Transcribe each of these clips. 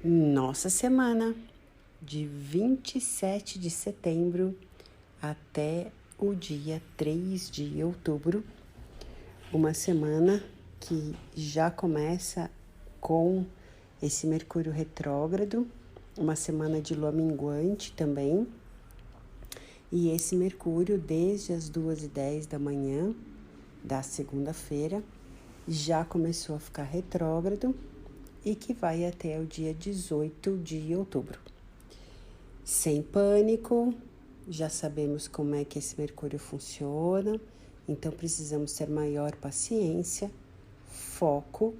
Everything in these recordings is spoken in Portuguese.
Nossa semana, de 27 de setembro até o dia 3 de outubro, uma semana que já começa com esse Mercúrio retrógrado, uma semana de lua minguante também, e esse Mercúrio, desde as 2h10 da manhã da segunda-feira, já começou a ficar retrógrado e que vai até o dia 18 de outubro. Sem pânico, já sabemos como é que esse Mercúrio funciona, então precisamos ter maior paciência, foco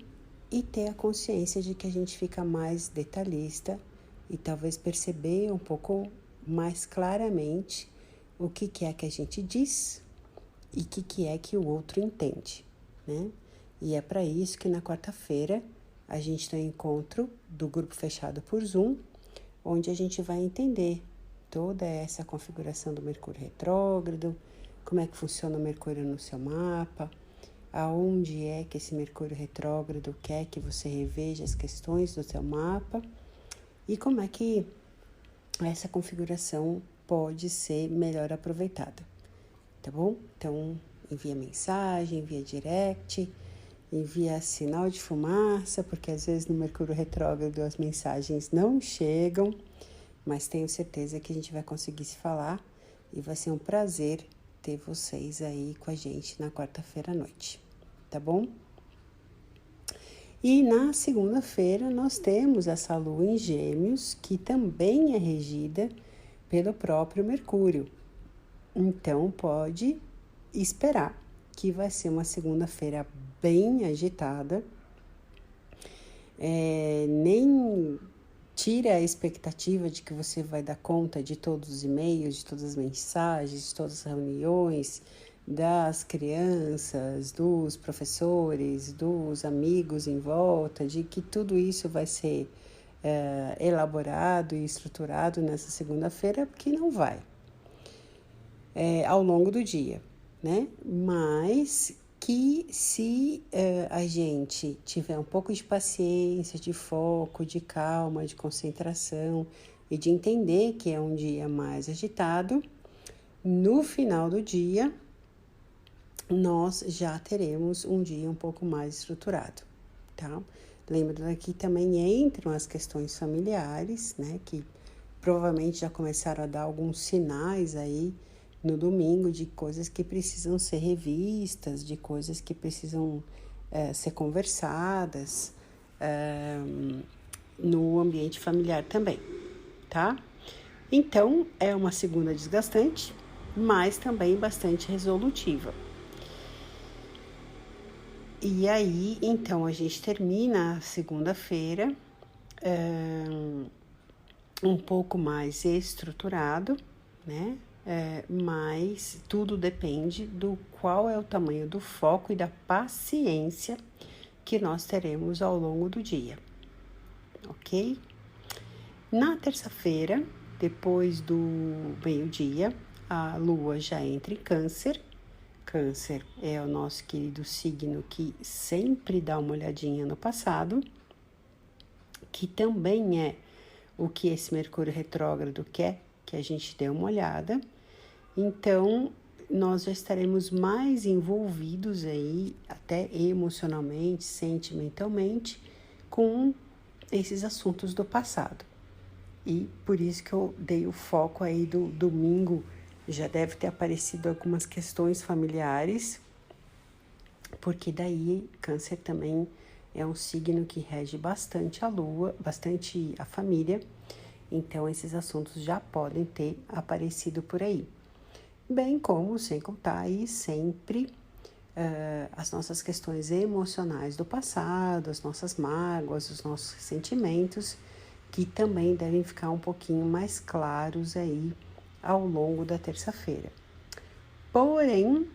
e ter a consciência de que a gente fica mais detalhista e talvez perceber um pouco mais claramente o que é que a gente diz e o que é que o outro entende, né? E é para isso que na quarta-feira a gente tem um encontro do grupo fechado por Zoom, onde a gente vai entender toda essa configuração do Mercúrio retrógrado, como é que funciona o Mercúrio no seu mapa, aonde é que esse Mercúrio retrógrado quer que você reveja as questões do seu mapa e como é que essa configuração pode ser melhor aproveitada, tá bom? Então, envia mensagem, envia direct, envia sinal de fumaça, porque às vezes no Mercúrio retrógrado as mensagens não chegam, mas tenho certeza que a gente vai conseguir se falar e vai ser um prazer ter vocês aí com a gente na quarta-feira à noite, tá bom? E na segunda-feira nós temos essa lua em Gêmeos, que também é regida pelo próprio Mercúrio. Então pode esperar que vai ser uma segunda-feira bem agitada. Nem tire a expectativa de que você vai dar conta de todos os e-mails, de todas as mensagens, de todas as reuniões, das crianças, dos professores, dos amigos em volta, de que tudo isso vai ser elaborado e estruturado nessa segunda-feira, porque não vai. Ao longo do dia, né? Mas que se a gente tiver um pouco de paciência, de foco, de calma, de concentração e de entender que é um dia mais agitado, no final do dia nós já teremos um dia um pouco mais estruturado, tá? Lembrando que também entram as questões familiares, né? Que provavelmente já começaram a dar alguns sinais aí no domingo de coisas que precisam ser revistas, de coisas que precisam ser conversadas no ambiente familiar também, tá? Então, é uma segunda desgastante, mas também bastante resolutiva. E aí, então, a gente termina a segunda-feira um pouco mais estruturado, né? Mas tudo depende do qual é o tamanho do foco e da paciência que nós teremos ao longo do dia, ok? Na terça-feira, depois do meio-dia, a Lua já entra em Câncer. Câncer é o nosso querido signo que sempre dá uma olhadinha no passado, que também é o que esse Mercúrio retrógrado quer que a gente dê uma olhada. Então, nós já estaremos mais envolvidos aí, até emocionalmente, sentimentalmente, com esses assuntos do passado. E por isso que eu dei o foco aí do domingo, já deve ter aparecido algumas questões familiares, porque daí Câncer também é um signo que rege bastante a Lua, bastante a família, então esses assuntos já podem ter aparecido por aí. Bem como, sem contar aí sempre as nossas questões emocionais do passado, as nossas mágoas, os nossos sentimentos, que também devem ficar um pouquinho mais claros aí ao longo da terça-feira. Porém,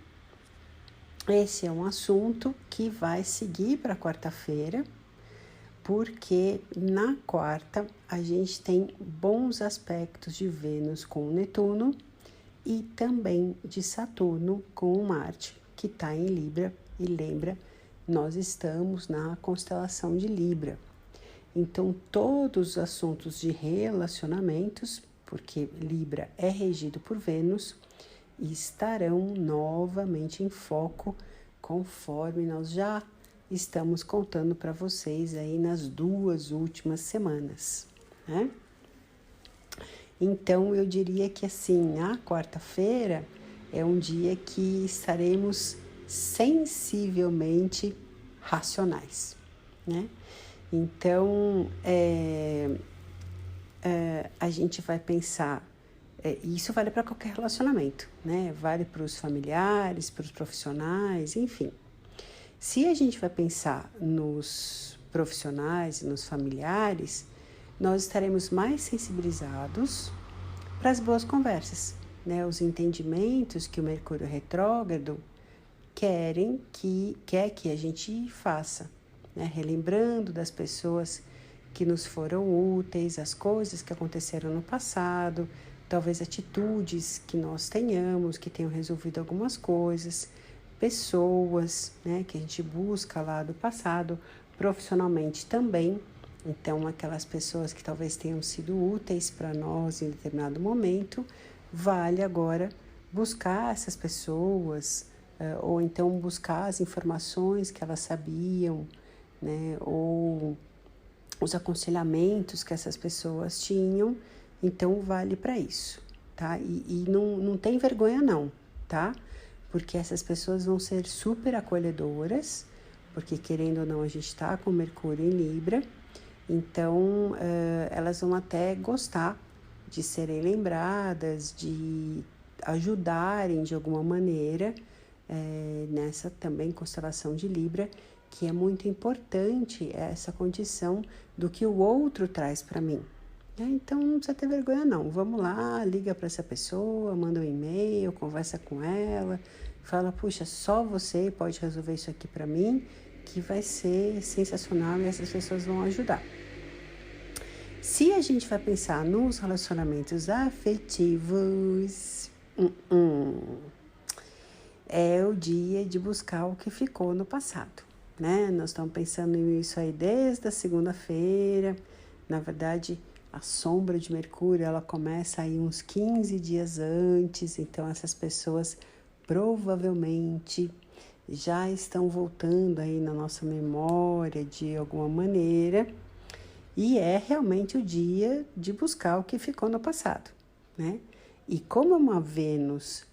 esse é um assunto que vai seguir para quarta-feira, porque na quarta a gente tem bons aspectos de Vênus com Netuno e também de Saturno com o Marte, que está em Libra. E lembra, nós estamos na constelação de Libra. Então, todos os assuntos de relacionamentos, porque Libra é regido por Vênus, estarão novamente em foco, conforme nós já estamos contando para vocês aí nas 2 últimas semanas, né? Então, eu diria que assim, a quarta-feira é um dia que estaremos sensivelmente racionais, né? Então, a gente vai pensar, isso vale para qualquer relacionamento, né? Vale para os familiares, para os profissionais, enfim. Se a gente vai pensar nos profissionais e nos familiares, nós estaremos mais sensibilizados para as boas conversas, né? Os entendimentos que o Mercúrio retrógrado quer que a gente faça, né? Relembrando das pessoas que nos foram úteis, as coisas que aconteceram no passado, talvez atitudes que nós tenhamos, que tenham resolvido algumas coisas, pessoas, né, que a gente busca lá do passado, profissionalmente também. Então, aquelas pessoas que talvez tenham sido úteis para nós em determinado momento, vale agora buscar essas pessoas, ou então buscar as informações que elas sabiam, né, ou os aconselhamentos que essas pessoas tinham, então vale para isso, tá? E não tem vergonha não, tá? Porque essas pessoas vão ser super acolhedoras, porque querendo ou não a gente está com Mercúrio em Libra, então elas vão até gostar de serem lembradas, de ajudarem de alguma maneira nessa também constelação de Libra, que é muito importante essa condição do que o outro traz para mim. Então não precisa ter vergonha não, vamos lá, liga para essa pessoa, manda um e-mail, conversa com ela, fala, puxa, só você pode resolver isso aqui para mim, que vai ser sensacional e essas pessoas vão ajudar. Se a gente vai pensar nos relacionamentos afetivos, é o dia de buscar o que ficou no passado, né? Nós estamos pensando nisso aí desde a segunda-feira. Na verdade, a sombra de Mercúrio, ela começa aí uns 15 dias antes, então essas pessoas provavelmente já estão voltando aí na nossa memória de alguma maneira, e é realmente o dia de buscar o que ficou no passado, né? E como é uma Vênus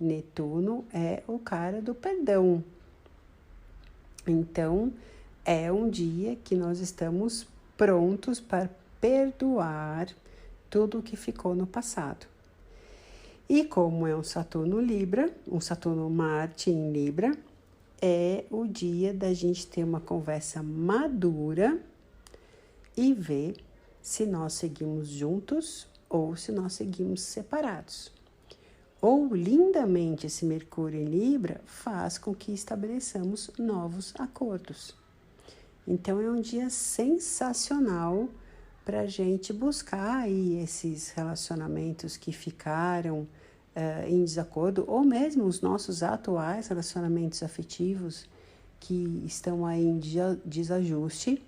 Netuno é o cara do perdão. Então, é um dia que nós estamos prontos para perdoar tudo o que ficou no passado. E como é um Saturno Libra, um Saturno Marte em Libra, é o dia da gente ter uma conversa madura e ver se nós seguimos juntos ou se nós seguimos separados. Ou, lindamente, esse Mercúrio em Libra faz com que estabeleçamos novos acordos. Então, é um dia sensacional para a gente buscar aí esses relacionamentos que ficaram em desacordo, ou mesmo os nossos atuais relacionamentos afetivos que estão aí em desajuste.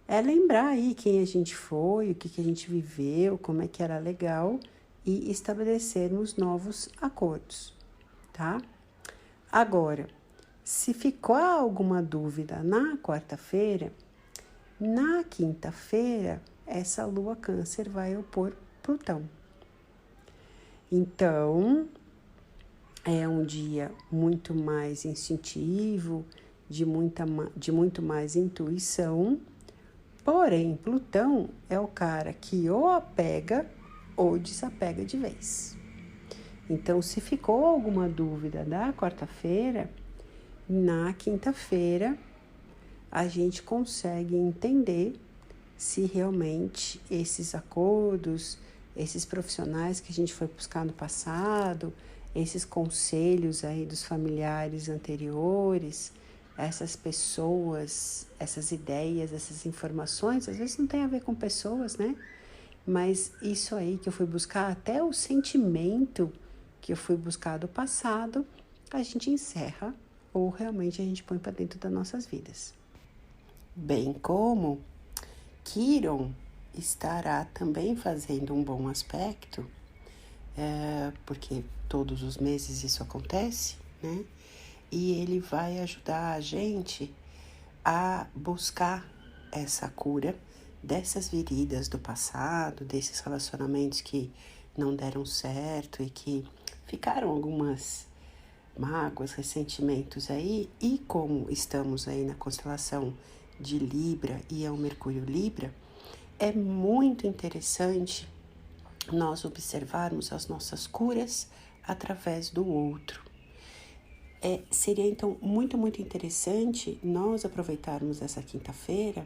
É lembrar aí quem a gente foi, o que a gente viveu, como é que era legal, e estabelecermos novos acordos, tá? Agora, se ficou alguma dúvida na quarta-feira, na quinta-feira, essa lua Câncer vai opor Plutão. Então, é um dia muito mais instintivo, de muito mais intuição, porém, Plutão é o cara que ou apega ou desapega de vez. Então, se ficou alguma dúvida da quarta-feira, na quinta-feira a gente consegue entender se realmente esses acordos, esses profissionais que a gente foi buscar no passado, esses conselhos aí dos familiares anteriores, essas pessoas, essas ideias, essas informações, às vezes não tem a ver com pessoas, né? Mas isso aí que eu fui buscar, até o sentimento que eu fui buscar do passado, a gente encerra ou realmente a gente põe para dentro das nossas vidas. bem como Quiron estará também fazendo um bom aspecto, porque todos os meses isso acontece, né? E ele vai ajudar a gente a buscar essa cura dessas feridas do passado, desses relacionamentos que não deram certo e que ficaram algumas mágoas, ressentimentos aí. E como estamos aí na constelação de Libra e é o Mercúrio Libra, é muito interessante nós observarmos as nossas curas através do outro. Seria então muito interessante nós aproveitarmos essa quinta-feira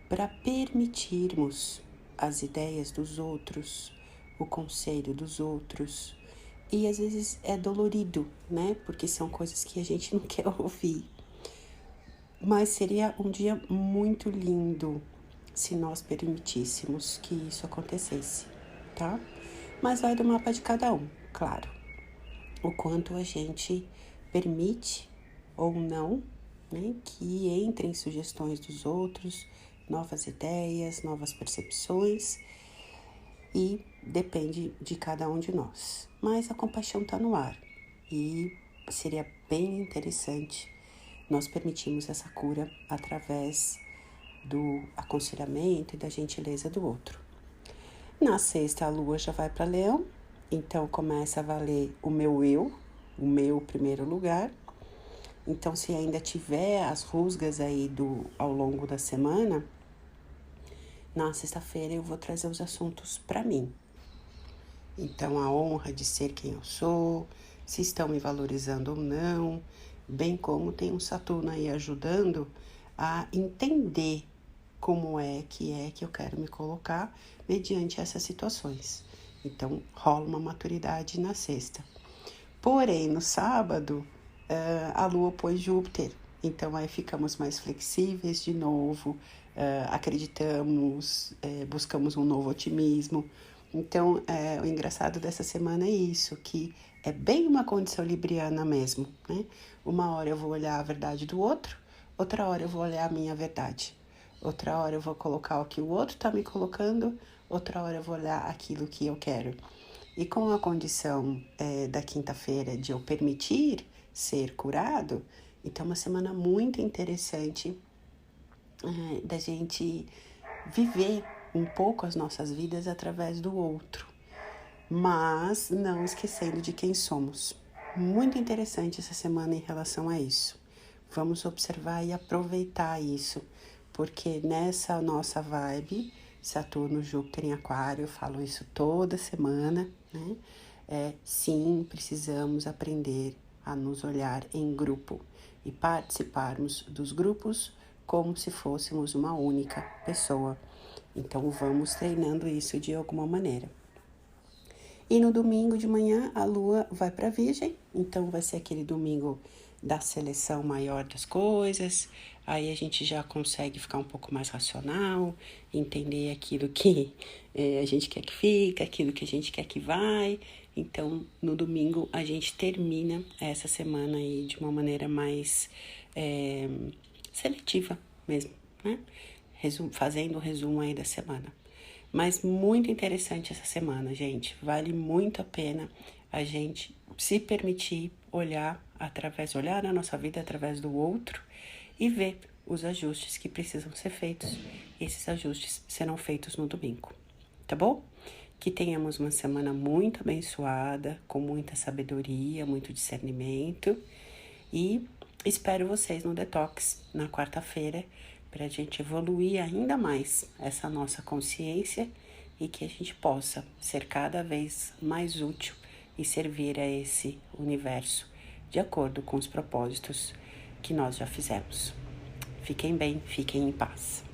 para permitirmos as ideias dos outros, o conselho dos outros. E às vezes é dolorido, né? Porque são coisas que a gente não quer ouvir. Mas seria um dia muito lindo se nós permitíssemos que isso acontecesse, tá? Mas vai do mapa de cada um, claro. O quanto a gente permite ou não, né, que entrem sugestões dos outros, novas ideias, novas percepções, e depende de cada um de nós. Mas a compaixão está no ar e seria bem interessante nós permitirmos essa cura através do aconselhamento e da gentileza do outro. Na sexta, a lua já vai para Leão, então começa a valer o meu eu, o meu primeiro lugar. Então, se ainda tiver as rusgas aí ao longo da semana, na sexta-feira eu vou trazer os assuntos para mim. Então, a honra de ser quem eu sou, se estão me valorizando ou não, bem como tem um Saturno aí ajudando a entender como é que eu quero me colocar mediante essas situações. Então, rola uma maturidade na sexta. Porém, no sábado, a Lua opõe Júpiter. Então, aí ficamos mais flexíveis de novo, acreditamos, buscamos um novo otimismo. Então, o engraçado dessa semana é isso, que é bem uma condição libriana mesmo, né? Uma hora eu vou olhar a verdade do outro, outra hora eu vou olhar a minha verdade. Outra hora eu vou colocar o que o outro está me colocando, outra hora eu vou olhar aquilo que eu quero. E com a condição da quinta-feira de eu permitir ser curado, então uma semana muito interessante da gente viver um pouco as nossas vidas através do outro, mas não esquecendo de quem somos. Muito interessante essa semana em relação a isso. Vamos observar e aproveitar isso, porque nessa nossa vibe, Saturno, Júpiter em Aquário, eu falo isso toda semana, né? Sim, precisamos aprender a nos olhar em grupo e participarmos dos grupos como se fôssemos uma única pessoa. Então, vamos treinando isso de alguma maneira. E no domingo de manhã, a Lua vai para Virgem, então vai ser aquele domingo da seleção maior das coisas. Aí a gente já consegue ficar um pouco mais racional, entender aquilo que a gente quer que fique, aquilo que a gente quer que vai. Então, no domingo, a gente termina essa semana aí de uma maneira mais seletiva mesmo, né? Fazendo o resumo aí da semana. Mas muito interessante essa semana, gente. Vale muito a pena a gente se permitir olhar a nossa vida através do outro e ver os ajustes que precisam ser feitos. Esses ajustes serão feitos no domingo, tá bom? Que tenhamos uma semana muito abençoada, com muita sabedoria, muito discernimento. E espero vocês no Detox na quarta-feira, para a gente evoluir ainda mais essa nossa consciência e que a gente possa ser cada vez mais útil e servir a esse universo de acordo com os propósitos que nós já fizemos. Fiquem bem, fiquem em paz.